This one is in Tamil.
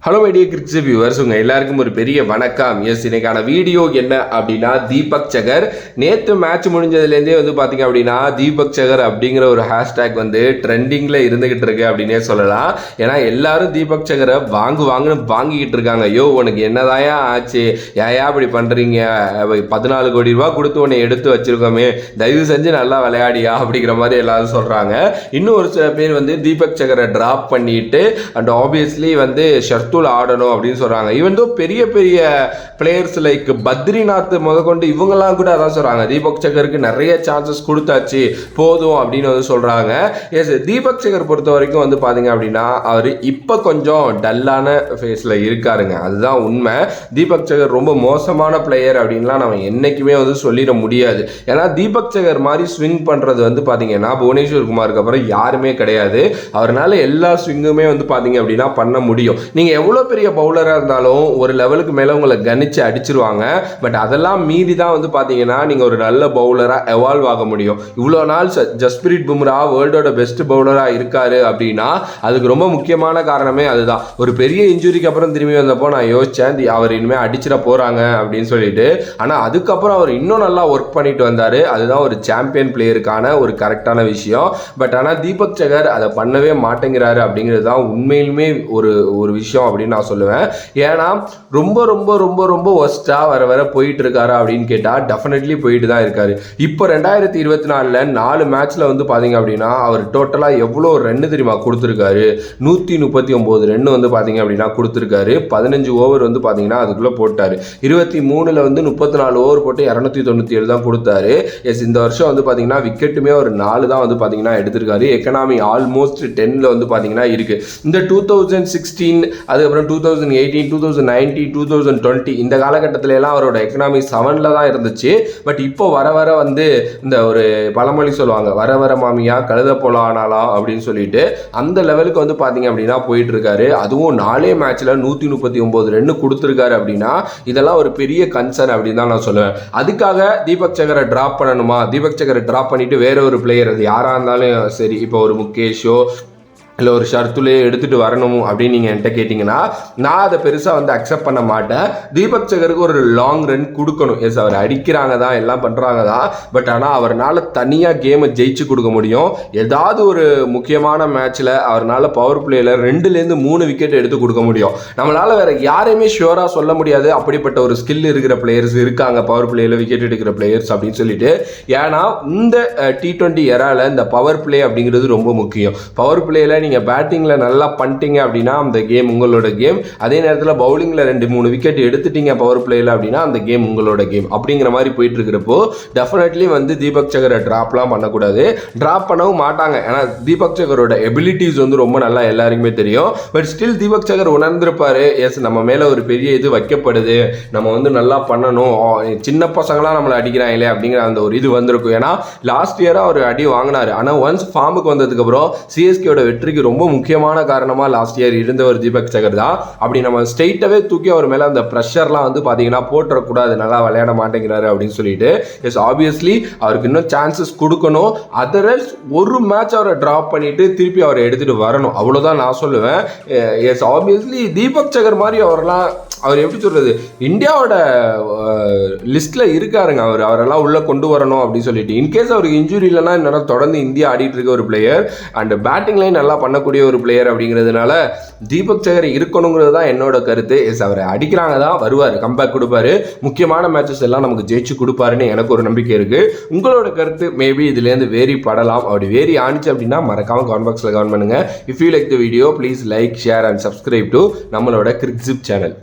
ஹலோ மைடிய கிரிக்ஸ் வியூவர்ஸ், உங்கள் எல்லாருக்கும் ஒரு பெரிய வணக்கம். எஸ், இன்னைக்கான வீடியோ என்ன அப்படின்னா, தீபக் சகர் நேற்று மேட்ச் முடிஞ்சதுலேருந்தே பார்த்தீங்க அப்படின்னா தீபக் சகர் அப்படிங்கிற ஒரு ஹேஷ்டேக் ட்ரெண்டிங்கில் இருந்துகிட்டு இருக்கு அப்படின்னே சொல்லலாம். ஏன்னா எல்லாரும் தீபக் சகரை வாங்குன்னு வாங்கிக்கிட்டு இருக்காங்க. ஐயோ உனக்கு என்னதாயா ஆச்சு, ஏயா அப்படி பண்ணுறீங்க, 14 கோடி ரூபா கொடுத்து உன்னை எடுத்து வச்சிருக்கோமே, தயவு செஞ்சு நல்லா விளையாடியா அப்படிங்கிற மாதிரி எல்லாரும் சொல்கிறாங்க. இன்னும் ஒரு சில பேர் தீபக் சகரை ட்ராப் பண்ணிட்டு அண்ட் ஆப்வியஸ்லி ஆடணும் அப்படின்னு சொல்றாங்க. ஈவன் தோ பெரிய பெரிய பிளேயர்ஸ் லைக் பத்ரிநாத் முதற்கொண்டு இவங்கெல்லாம் கூட அதான் சொல்றாங்க, தீபக் சகருக்கு நிறைய சான்சஸ் கொடுத்தாச்சு போதும் அப்படின்னு சொல்றாங்க. எஸ், தீபக் சகர் பொறுத்த வரைக்கும் பாத்தீங்க அப்படின்னா அவர் இப்ப கொஞ்சம் டல்லான ஃபேஸ்ல இருக்காருங்க, அதுதான் உண்மை. தீபக் சகர் ரொம்ப மோசமான பிளேயர் அப்படின்லாம் நம்ம என்னைக்குமே சொல்லிட முடியாது. ஏன்னா தீபக் சகர் மாதிரி ஸ்விங் பண்றது பாத்தீங்கன்னா புவனேஸ்வர் குமாருக்கு அப்புறம் யாருமே கிடையாது. அவரால் எல்லா ஸ்விங்குமே பாத்தீங்க அப்படின்னா பண்ண முடியும். நீங்க எவ்வளோ பெரிய பவுலராக இருந்தாலும் ஒரு லெவலுக்கு மேலே உங்களை கணிச்சு அடிச்சிருவாங்க. பட் அதெல்லாம் மீறி தான் பார்த்தீங்கன்னா நீங்கள் ஒரு நல்ல பவுலராக எவால்வ் ஆக முடியும். இவ்வளோ நாள் ஜஸ்பிரீத் பும்ரா வேர்ல்டோட பெஸ்ட் பவுலராக இருக்காரு அப்படின்னா அதுக்கு ரொம்ப முக்கியமான காரணமே அதுதான். ஒரு பெரிய இன்ஜுரிக்கு அப்புறம் திரும்பி வந்தப்போ நான் யோசித்தேன், அவர் இனிமேல் அடிச்சிட போகிறாங்க அப்படின்னு சொல்லிட்டு. ஆனால் அதுக்கப்புறம் அவர் இன்னும் நல்லா ஒர்க் பண்ணிட்டு வந்தார். அதுதான் ஒரு சாம்பியன் பிளேயருக்கான ஒரு கரெக்டான விஷயம். பட் ஆனால் தீபக் சகர் அதை பண்ணவே மாட்டேங்கிறாரு அப்படிங்கிறது தான் உண்மையிலுமே ஒரு விஷயம் அப்படின்னு நான் சொல்லுவேன். ஏன்னா ரொம்ப ரொம்ப ரொம்ப ரொம்ப ஒஸ்டா வர போயிட்டு இருக்காரு அப்படின்னு கேட்டா டெஃபினெட்லி போயிட்டு தான் இருக்காரு. இப்போ 2024 4 மேட்ச்ல பாத்தீங்க அப்படின்னா அவர் டோட்டலா எவ்வளவு ரன் தெரியுமா கொடுத்திருக்காரு? 139 ரன் பாத்தீங்க அப்படின்னா கொடுத்திருக்காரு. 15 ஓவர் பாத்தீங்கன்னா அதுக்குள்ள போட்டாரு. 23ல 34 ஓவர் போட்டு 297 தான் கொடுத்தாரு. எஸ், இந்த வருஷம் பாத்தீங்கன்னா விக்கெட்டுமே ஒரு 4 தான் பாத்தீங்கன்னா எடுத்திருக்காரு. எக்கனாமி ஆல்மோஸ்ட் 10ல பாத்தீங்கன்னா இருக்கு. இந்த 2016 அதுக்கப்புறம் 2018 2019 2020 இந்த காலகட்டத்தில எல்லாம் அவரோட எக்கனாமி 7ல தான் இருந்துச்சு. பட் இப்போ வர இந்த ஒரு பழமொழி சொல்லுவாங்க, வர மாமியா கழுத போல ஆனாலாம் அப்படின்னு சொல்லிட்டு அந்த லெவலுக்கு பாத்தீங்க அப்படின்னா போயிட்டு இருக்காரு. அதுவும் 4 மேட்ச்ல 139 ரன் கொடுத்திருக்காரு அப்படின்னா இதெல்லாம் ஒரு பெரிய கன்சர்ன் அப்படின்னு தான் நான் சொல்லுவேன். அதுக்காக தீபக் சகரை டிராப் பண்ணணுமா? தீபக் சகரை டிராப் பண்ணிட்டு வேற ஒரு பிளேயர், அது யாரா இருந்தாலும் சரி, இப்போ ஒரு முகேஷோ இல்லை ஒரு ஷர்த்துலேயே எடுத்துகிட்டு வரணும் அப்படின்னு நீங்கள் என்கிட்ட கேட்டிங்கன்னா நான் அதை பெருசாக அக்செப்ட் பண்ண மாட்டேன். தீபக் சகருக்கு ஒரு லாங் ரன் கொடுக்கணும். எஸ், அவர் அடிக்கிறாங்க தான், எல்லாம் பண்ணுறாங்க தான். பட் ஆனால் அவரால் தனியாக கேமை ஜெயிச்சு கொடுக்க முடியும். ஏதாவது ஒரு முக்கியமான மேட்ச்சில் அவரால் பவர் பிளேயில் 2லேருந்து 3 விக்கெட் எடுத்து கொடுக்க முடியும். நம்மளால் வேறு யாரையுமே ஷுவராக சொல்ல முடியாது அப்படிப்பட்ட ஒரு ஸ்கில் இருக்கிற பிளேயர்ஸ் இருக்காங்க பவர் பிளேயில் விக்கெட் எடுக்கிற பிளேயர்ஸ் அப்படின்னு சொல்லிட்டு. ஏன்னா இந்த T20 எரால இந்த பவர் பிளே அப்படிங்கிறது ரொம்ப முக்கியம். பவர் பிளேயில் நீங்கள் பேட்டிங்கில் நல்லா பண்ணிட்டீங்க அப்படின்னா அந்த கேம் உங்களோட கேம். அதே நேரத்தில் பவுலிங்கில் 2-3 விக்கெட் எடுத்துட்டீங்க பவர் பிளேயில் அப்படின்னா அந்த கேம் உங்களோட கேம் அப்படிங்கிற மாதிரி போயிட்டு இருக்கிறப்போ டெஃபினெட்லி தீபக் சகரை ட்ராப்லாம் பண்ணக்கூடாது. ட்ராப் பண்ணவும் மாட்டாங்க. ஏன்னா தீபக் சகரோட எபிலிட்டிஸ் ரொம்ப நல்லா எல்லாருக்குமே தெரியும். பட் ஸ்டில் தீபக் சகர் உணர்ந்திருப்பாரு, எஸ் நம்ம மேலே ஒரு பெரிய இது வைக்கப்படுது, நம்ம நல்லா பண்ணணும், சின்ன பசங்களாம் நம்மளை அடிக்கிறாங்களே அப்படிங்கிற அந்த ஒரு இது வந்திருக்கும். ஏன்னா லாஸ்ட் இயராக அவர் அடி வாங்கினார். ஆனால் ஒன்ஸ் ஃபார்முக்கு வந்ததுக்கப்புறம் சிஎஸ்கேயோட வெற்றிக்கு ரொம்ப முக்கியமான காரணமா லாஸ்ட் இயர் இருந்தவர் தீபக் சகர் தான். அப்படி நம்ம ஸ்ட்ரெயிட்டாவே தூக்கி அவர் மேல அந்த ப்ரெஷர்லாம் பாத்தீங்கன்னா போட்டுறக்கூடாது, நல்லா விளையாட மாட்டேங்கிறாரு அப்படின்னு சொல்லிட்டு. எஸ், ஆப்வியஸ்லி அவருக்கு இன்னும் சான்சஸ் கொடுக்கணும். அதர்வைஸ் ஒரு மேட்ச் அவரை டிராப் பண்ணிட்டு திருப்பி அவரை எடுத்துட்டு வரணும், அவ்வளவுதான் நான் சொல்லுவேன். எஸ், ஆப்வியஸ்லி தீபக் சகர் மாதிரி அவர் எப்படி சொல்றது, இந்தியாவோட லிஸ்ட்ல இருக்காருங்க. அவரெல்லாம் உள்ள கொண்டு வரணும் அப்படின்னு சொல்லிட்டு. இன்கேஸ் அவருக்கு இன்ஜுரி இல்லைன்னா இன்னும் தொடர்ந்து இந்தியா ஆடிட்டு இருக்க ஒரு பிளேயர் அண்ட் பேட்டிங் லைன் நல்லா பண்ணக்கூடிய ஒரு பிளேயர் அப்படிங்கிறதுனால தீபக் சகர் இருக்கணுங்கிறது தான் என்னோட கருத்து. எஸ், அவரை அடிக்கிறாங்க தான், வருவார், கம்பேக் கொடுப்பாரு, முக்கியமான மேட்சஸ் எல்லாம் நமக்கு ஜெயிச்சு கொடுப்பாருன்னு எனக்கு ஒரு நம்பிக்கை இருக்கு. உங்களோட கருத்து மேபி இதுலேருந்து வேரி படலாம். அப்படி வேரி ஆனிச்சு அப்படின்னா மறக்காம கமெண்ட் பாக்ஸில் கமெண்ட் பண்ணுங்க. If you like the video please like, share and subscribe to நம்மளோட கிரிக்ஸிப் சேனல்.